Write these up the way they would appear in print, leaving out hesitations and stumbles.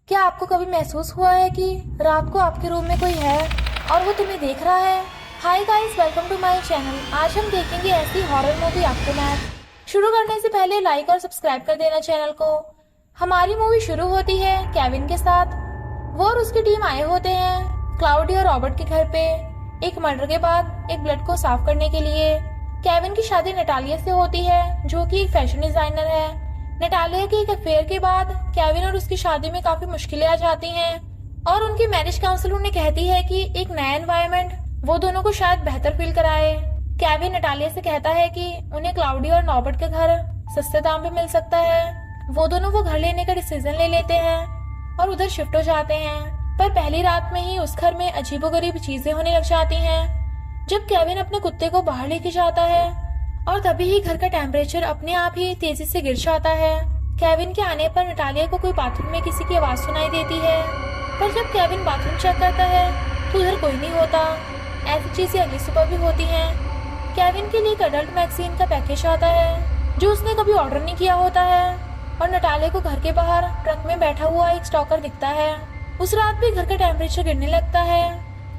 क्या आपको कभी महसूस हुआ है कि रात को आपके रूम में कोई है और वो तुम्हें देख रहा है? Hi guys, welcome to my channel. आज हम देखेंगे ऐसी हॉरर मूवी आफ्टरमैथ। शुरू करने से पहले लाइक और सब्सक्राइब कर देना चैनल को। हमारी मूवी शुरू होती है केविन के साथ। वो और उसकी टीम आए होते हैं क्लाउडी और रॉबर्ट के घर पे एक मर्डर के बाद एक ब्लड को साफ करने के लिए। केविन की शादी नटालिया से होती है जो कि एक फैशन डिजाइनर है। नटालिया के एक अफेयर के बाद केविन और उसकी शादी में काफी मुश्किलें आ जाती हैं और उनकी मैरिज काउंसलर उन्हें कहती है कि एक नया एनवायरनमेंट वो दोनों को शायद बेहतर फील कराए। केविन नटालिया से कहता है कि उन्हें क्लाउडी और रॉबर्ट का घर सस्ते दाम पे मिल सकता है। वो दोनों वो घर लेने का डिसीजन ले लेते हैं और उधर शिफ्ट हो जाते हैं। पर पहली रात में ही उस घर में अजीबोगरीब चीजें होने लग जाती हैं। जब केविन अपने कुत्ते को बाहर लेके जाता है और तभी ही घर का टेम्परेचर अपने आप ही तेजी से गिर जाता है। केविन के आने पर नटालिया को कोई बाथरूम में किसी की आवाज सुनाई देती है, पर जब केविन बाथरूम चेक करता है तो उधर कोई नहीं होता। ऐसी चीजें अगली सुबह भी होती हैं। केविन के लिए एक अडल्ट मैगजीन का पैकेज आता है जो उसने कभी ऑर्डर नहीं किया होता है और नटालिया को घर के बाहर ट्रक में बैठा हुआ एक स्टॉकर दिखता है। उस रात भी घर का टेम्परेचर गिरने लगता है।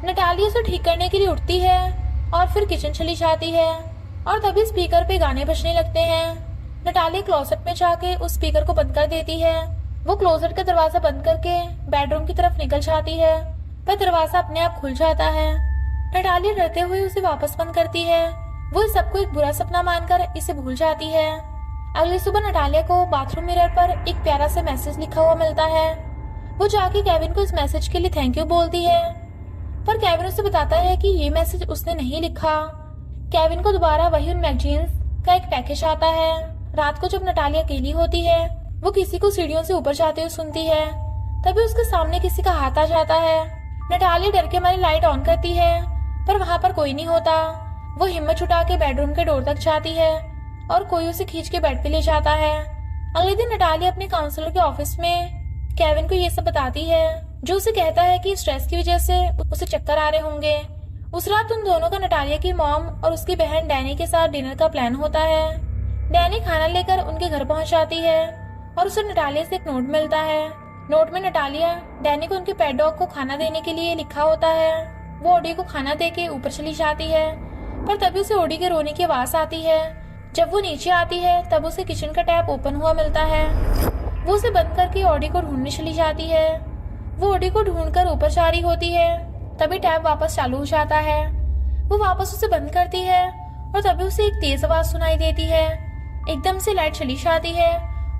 नटालिया उसे ठीक करने के लिए उठती है और फिर किचन चली जाती है और तभी स्पीकर पे गाने बजने लगते हैं। नटालिया क्लोसेट में जाके उस स्पीकर को बंद कर देती है। वो क्लोसेट का दरवाजा बंद करके बेडरूम की तरफ निकल जाती है, पर दरवाजा अपने आप खुल जाता है। नटालिया डरते हुए उसे वापस बंद करती है। वो इस सबको एक बुरा सपना मानकर इसे भूल जाती है। अगली सुबह नटालिया को बाथरूम मिरर पर एक प्यारा सा मैसेज लिखा हुआ मिलता है। वो जाके केविन को इस मैसेज के लिए थैंक यू बोलती है, पर केविन उसे बताता है कि ये मैसेज उसने नहीं लिखा। केविन को दोबारा वही उन मैगजीन्स का एक पैकेज आता है। रात को जब नटालिया अकेली होती है वो किसी को सीढ़ियों से ऊपर जाते हुए सुनती है। तभी उसके सामने किसी का हाथ आ जाता है। नटालिया डर के मारे लाइट ऑन करती है, पर वहां पर कोई नहीं होता। वो हिम्मत जुटा के बेडरूम के डोर तक जाती है और कोई उसे खींच के बेड पे ले जाता है। अगले दिन नटालिया अपने काउंसलर के ऑफिस में केविन को ये सब बताती है, जो उसे कहता है कि स्ट्रेस की वजह से उसे चक्कर आ रहे होंगे। उस रात उन दोनों का नटालिया की मॉम और उसकी बहन डैनी के साथ डिनर का प्लान होता है। डैनी खाना लेकर उनके घर पहुंच जाती है और उसे नटालिया से एक नोट मिलता है। नोट में नटालिया डैनी को उनके पेट डॉग को खाना देने के लिए लिखा होता है। वो ओडी को खाना देके ऊपर चली जाती है, पर तभी उसे ओडी के रोने की आवाज आती है। जब वो नीचे आती है तब उसे किचन का टैप ओपन हुआ मिलता है। वो उसे बंद करके ओडी को ढूंढने चली जाती है। वो ओडी को ढूंढकर ऊपर जा रही होती है, तभी टैप वापस चालू हो जाता है। वो वापस उसे बंद करती है और तभी उसे एक तेज आवाज सुनाई देती है। एकदम से लाइट चली जाती है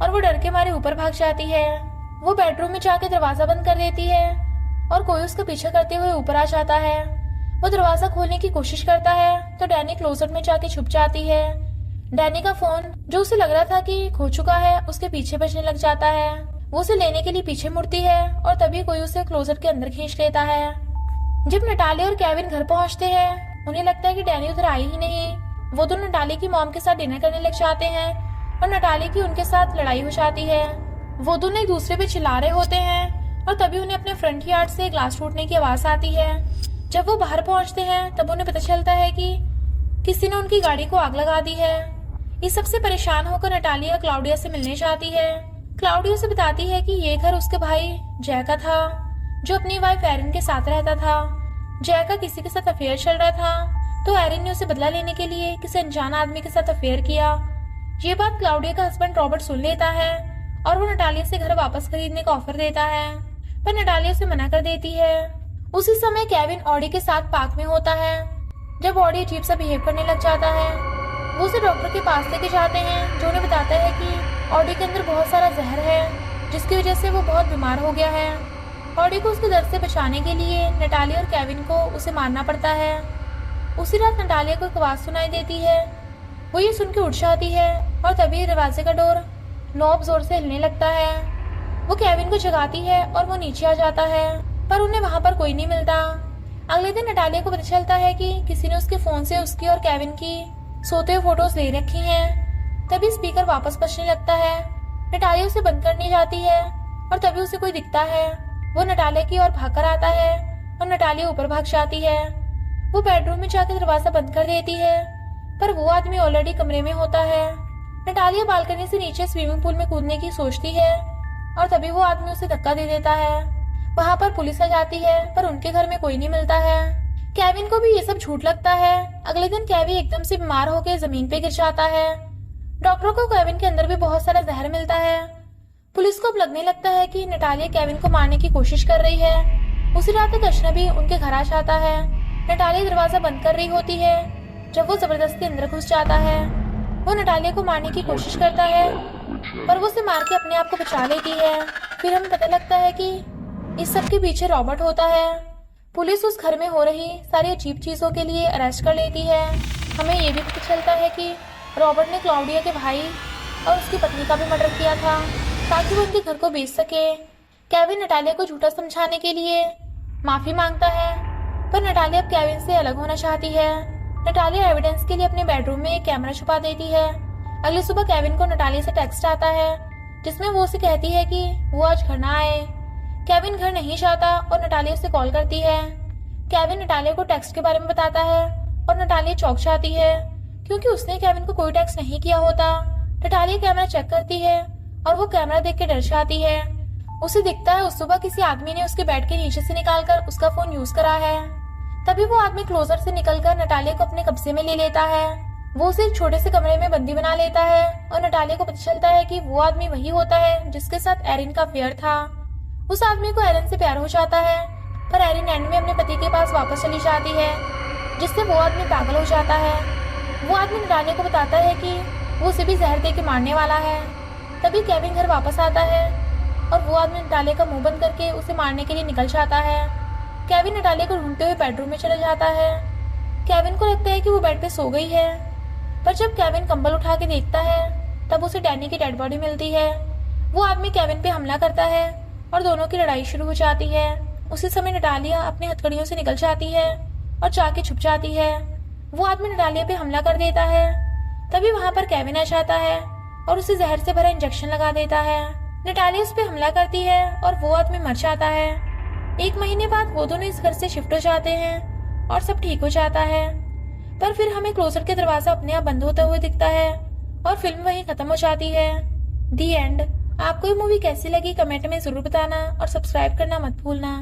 और वो डर के मारे ऊपर भाग जाती है। वो बेडरूम में जाके दरवाजा बंद कर देती है और कोई उसका पीछा करते हुए ऊपर आ जाता है। वो दरवाजा खोलने की कोशिश करता है तो डैनी क्लोजेट में जाके छुप जाती है। डैनी का फोन, जो उसे लग रहा था कि खो चुका है, उसके पीछे बजने लग जाता है। वो उसे लेने के लिए पीछे मुड़ती है और तभी कोई उसे क्लोजेट के अंदर खींच लेता है। जब नटालिया और केविन घर पहुंचते हैं उन्हें लगता है कि डैनी उधर आई ही नहीं। वो दोनों नटालिया की मॉम के साथ डिनर करने लग जाते हैं और नटालिया की उनके साथ लड़ाई हो जाती है। वो दोनों एक दूसरे पे चिल्ला रहे होते हैं और तभी उन्हें अपने फ्रंट यार्ड से ग्लास टूटने की आवाज आती है। जब वो बाहर पहुंचते हैं तब उन्हें पता चलता है कि किसी ने उनकी गाड़ी को आग लगा दी है। इस सबसे परेशान होकर नटालिया क्लाउडिया से मिलने जाती है। क्लाउडिया से बताती है कि ये घर उसके भाई जय का था, जो अपनी वाइफ एरिन के साथ रहता था। जय का किसी के साथ अफेयर चल रहा था तो एरिन ने उसे बदला लेने के लिए किसी अनजान आदमी के साथ अफेयर किया। ये बात क्लाउडिया का हस्बैंड रॉबर्ट सुन लेता है और वो नटालिया से घर वापस खरीदने का ऑफर देता है, पर नटालिया उसे मना कर देती है। उसी समय केविन ऑडी के साथ पार्क में होता है। जब ऑडी अजीब सा बिहेव करने लग जाता है वो उसे डॉक्टर के पास लेके जाते हैं, जो उन्हें बताता है कि ऑडी के अंदर बहुत सारा जहर है जिसकी वजह से वो बहुत बीमार हो गया है। ऑडी को उसके दर्द से बचाने के लिए नटालिया और केविन को उसे मारना पड़ता है। उसी रात नटालिया को एक आवाज सुनाई देती है। वो ये सुन के उठ जाती है और तभी दरवाजे का डोर नॉब जोर से हिलने लगता है। वो केविन को जगाती है और वो नीचे आ जाता है, पर उन्हें वहां पर कोई नहीं मिलता। अगले दिन नटालिया को पता चलता है कि किसी ने उसके फोन से उसकी और केविन की सोते हुए फोटोज ले रखी हैं। तभी स्पीकर वापस बजने लगता है। नटालिया उसे बंद करने जाती है और तभी उसे कोई दिखता है। वो नटालिया की ओर भागकर आता है और नटालिया ऊपर भाग जाती है। वो बेडरूम में जाकर दरवाजा बंद कर देती है, पर वो आदमी ऑलरेडी कमरे में होता है। नटालिया बालकनी से नीचे स्विमिंग पूल में कूदने की सोचती है, और तभी वो आदमी उसे धक्का दे देता है। वहाँ पर पुलिस आ जाती है पर उनके घर में कोई नहीं मिलता है। केविन को भी ये सब झूठ लगता है। अगले दिन केविन एकदम से बीमार होकर जमीन पे गिर जाता है। डॉक्टर को केविन के अंदर भी बहुत सारा जहर मिलता है। पुलिस को अब लगने लगता है कि नटालिया केविन को मारने की कोशिश कर रही है। उसी रात एक अजनबी उनके घर आ जाता है। नटालिया दरवाजा बंद कर रही होती है जब वो जबरदस्ती अंदर घुस जाता है। वो नटालिया को मारने की कोशिश करता है पर वो उसे मार के अपने आप को बचा लेती है। फिर हमें पता लगता है कि इस सब के पीछे रॉबर्ट होता है। पुलिस उस घर में हो रही सारी अजीब चीजों के लिए अरेस्ट कर लेती है। हमें ये भी पता चलता है कि रॉबर्ट ने क्लाउडिया के भाई और उसकी पत्नी का भी मर्डर किया था ताकि वो उनके घर को बेच सके। केविन नटालिया को झूठा समझाने के लिए माफी मांगता है पर नटालिया अब केविन से अलग होना चाहती है। नटालिया एविडेंस के लिए अपने बेडरूम में एक कैमरा छुपा देती है। अगली सुबह केविन को नटालिया से टेक्स्ट आता है जिसमें वो उसे कहती है कि वो आज घर ना आए। केविन घर नहीं जाता और नटालिया उसे कॉल करती है। केविन नटालिया को टेक्स्ट के बारे में बताता है और नटालिया चौंक जाती है क्योंकि उसने केविन को कोई टेक्स्ट नहीं किया होता। नटालिया कैमरा चेक करती है और वो कैमरा देख के डर जाती है। उसे दिखता है उस सुबह किसी आदमी ने उसके बेड के नीचे से निकालकर उसका फोन यूज करा है। तभी वो आदमी क्लोजर से निकलकर नटालिया को अपने कब्जे में ले लेता है। वो उसे एक छोटे से कमरे में बंदी बना लेता है और नटालिया को पता चलता है कि वो आदमी वही होता है जिसके साथ एरिन का अफेयर था। उस आदमी को एरिन से प्यार हो जाता है पर एरिन एंड में अपने पति के पास वापस चली जाती है जिससे वो आदमी पागल हो जाता है। वो आदमी नटालिया को बताता है कि वो उसे भी जहर दे के मारने वाला है। तभी केविन घर वापस आता है और वो आदमी नटालिया का मुंह बंद करके उसे मारने के लिए निकल जाता है। केविन नटालिया को ढूंढते हुए बेडरूम में चला जाता है। केविन को लगता है कि वो बेड पे सो गई है पर जब केविन कंबल उठा के देखता है तब उसे डैनी की डेड बॉडी मिलती है। वो आदमी केविन पे हमला करता है और दोनों की लड़ाई शुरू हो जाती है। उसी समय नटालिया अपनी हथकड़ियों से निकल जाती है और जाके छुप जाती है। वो आदमी नटालिया पे हमला कर देता है। तभी वहां पर केविन आ जाता है और उसे जहर से भरा इंजेक्शन लगा देता है। नटालिया उस पे हमला करती है और वो आदमी मर जाता है। 1 महीने बाद वो दोनों इस घर से शिफ्ट हो जाते हैं और सब ठीक हो जाता है। पर फिर हमें क्लोजर के दरवाजा अपने आप बंद होता हुआ दिखता है और फिल्म वहीं खत्म हो जाती है। दी एंड। आपको ये मूवी कैसी लगी कमेंट में जरूर बताना और सब्सक्राइब करना मत भूलना।